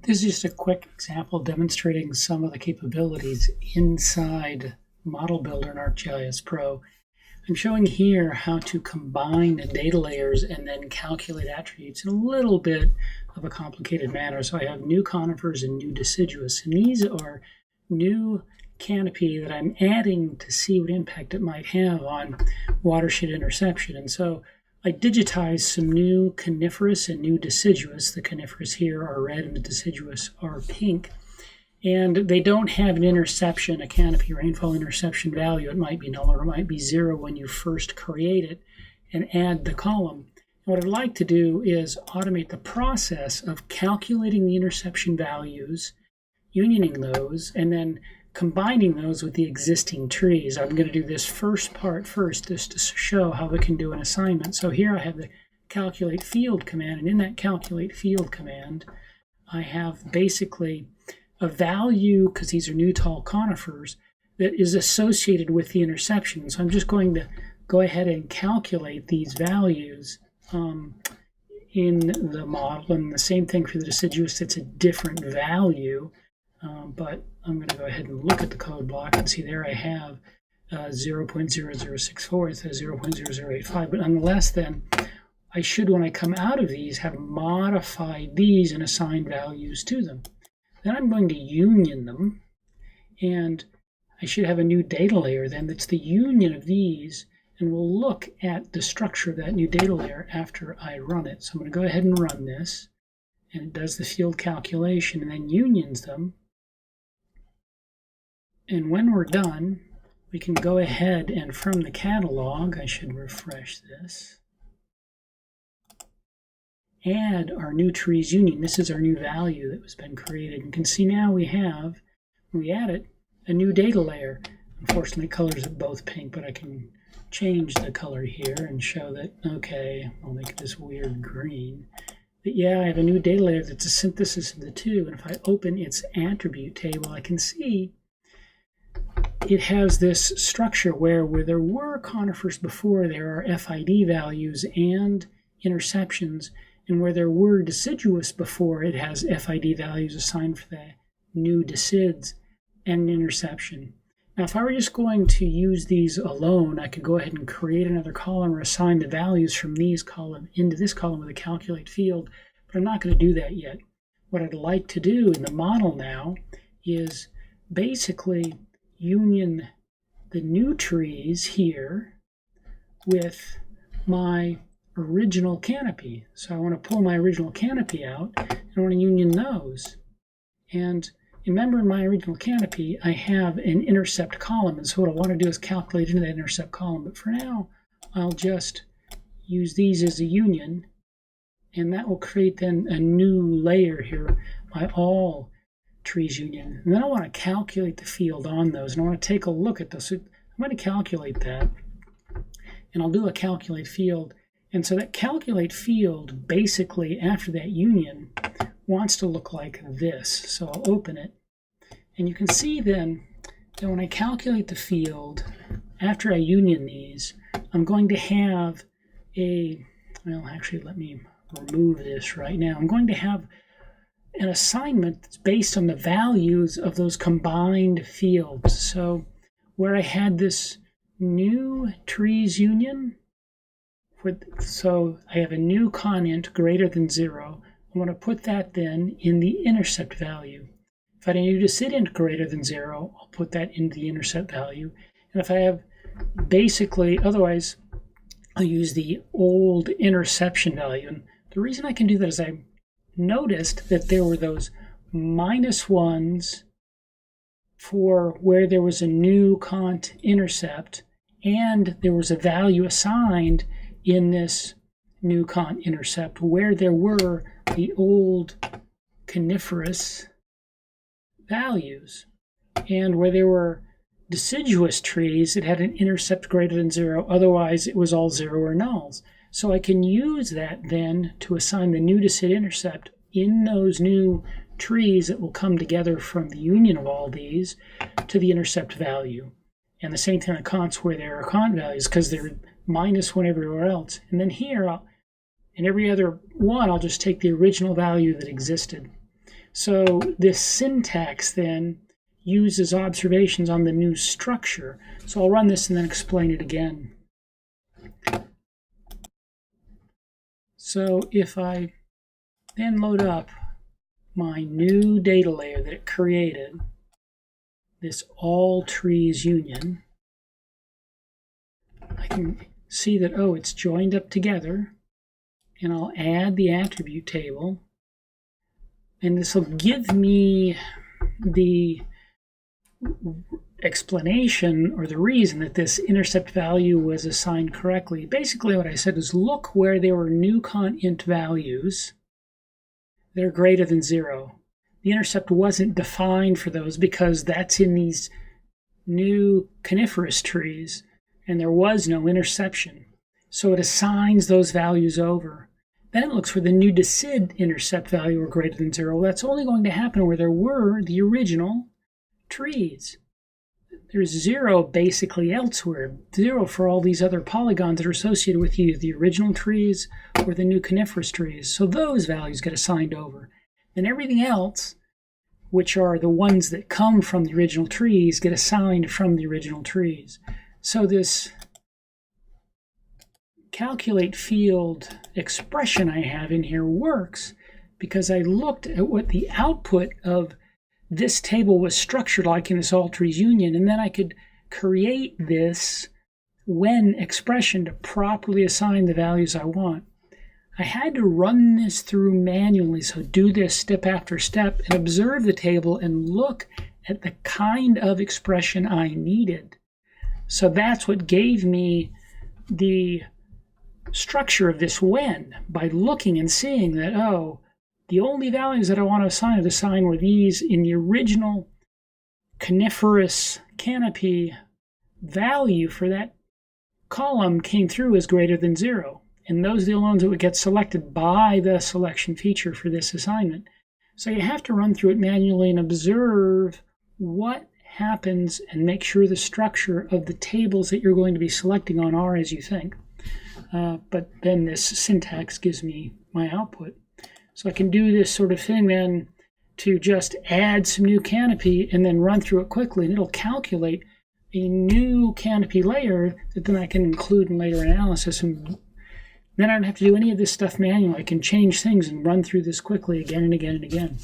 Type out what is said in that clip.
This is just a quick example demonstrating some of the capabilities inside Model Builder in ArcGIS Pro. I'm showing here how to combine data layers and then calculate attributes in a little bit of a complicated manner. So I have new conifers and new deciduous, and these are new canopy that I'm adding to see what impact it might have on watershed interception. And so I digitized some new coniferous and new deciduous. The coniferous here are red and the deciduous are pink. And they don't have an interception, a canopy rainfall interception value. It might be null or it might be zero when you first create it and add the column. And what I'd like to do is automate the process of calculating the interception values, unioning those, and then combining those with the existing trees. I'm going to do this first part first just to show how we can do an assignment. So here I have the calculate field command, and in that calculate field command I have basically a value, because these are new tall conifers, that is associated with the interception. So I'm just going to go ahead and calculate these values in the model, and the same thing for the deciduous. It's a different value. But I'm going to go ahead and look at the code block and see there I have 0.0064, it says 0.0085, but nonetheless then I should, when I come out of these, have modified these and assigned values to them. Then I'm going to union them, and I should have a new data layer then that's the union of these, and we'll look at the structure of that new data layer after I run it. So I'm going to go ahead and run this, and it does the field calculation and then unions them. And when we're done, we can go ahead and from the catalog, I should refresh this, add our new trees union. This is our new value that has been created. You can see now we have, when we add it, a new data layer. Unfortunately, it colors it both pink, but I can change the color here and show that, okay, I'll make this weird green. But yeah, I have a new data layer that's a synthesis of the two. And if I open its attribute table, I can see it has this structure where there were conifers before, there are FID values and interceptions, and where there were deciduous before, it has FID values assigned for the new decids and interception. Now, if I were just going to use these alone, I could go ahead and create another column or assign the values from these column into this column with a calculate field, but I'm not going to do that yet. What I'd like to do in the model now is basically union the new trees here with my original canopy. So I want to pull my original canopy out, and I want to union those. And remember, in my original canopy, I have an intercept column, and so what I want to do is calculate into that intercept column. But for now, I'll just use these as a union, and that will create then a new layer here, my all trees union. And then I want to calculate the field on those, and I want to take a look at those. So I'm going to calculate that, and I'll do a calculate field. And so that calculate field, basically after that union, wants to look like this. So I'll open it, and you can see then that when I calculate the field, after I union these, I'm going to have a, well, actually let me remove this right now. I'm going to have an assignment that's based on the values of those combined fields. So where I had this new trees union, so I have a new conint greater than 0. I want to put that then in the intercept value. If I had a new decident greater than 0, I'll put that into the intercept value. And if I have basically, otherwise, I'll use the old interception value. And the reason I can do that is I noticed that there were those -1s for where there was a new cont intercept, and there was a value assigned in this new cont intercept where there were the old coniferous values, and where there were deciduous trees that had an intercept greater than 0, otherwise it was all 0 or nulls. So I can use that then to assign the new decid intercept in those new trees that will come together from the union of all these to the intercept value. And the same thing on conts where there are cont values, because they're -1 everywhere else. And then here, in every other one, I'll just take the original value that existed. So this syntax then uses observations on the new structure. So I'll run this and then explain it again. So if I then load up my new data layer that it created, this all trees union, I can see that, oh, it's joined up together, and I'll add the attribute table, and this will give me the explanation or the reason that this intercept value was assigned correctly. Basically what I said is look where there were new int values that are greater than 0. The intercept wasn't defined for those because that's in these new coniferous trees, and there was no interception. So it assigns those values over. Then it looks for the new decid intercept value or greater than 0. That's only going to happen where there were the original trees. There's 0 basically elsewhere. 0 for all these other polygons that are associated with either the original trees or the new coniferous trees. So those values get assigned over. And everything else, which are the ones that come from the original trees, get assigned from the original trees. So this calculate field expression I have in here works because I looked at what the output of this table was structured like in this all trees union, and then I could create this when expression to properly assign the values I want. I had to run this through manually, so do this step after step and observe the table and look at the kind of expression I needed. So that's what gave me the structure of this when, by looking and seeing that, oh, the only values that I want to assign were these in the original coniferous canopy value for that column came through as greater than 0. And those are the ones that would get selected by the selection feature for this assignment. So you have to run through it manually and observe what happens and make sure the structure of the tables that you're going to be selecting on are as you think. But then this syntax gives me my output. So I can do this sort of thing then to just add some new canopy and then run through it quickly, and it'll calculate a new canopy layer that then I can include in later analysis. And then I don't have to do any of this stuff manually. I can change things and run through this quickly again and again and again.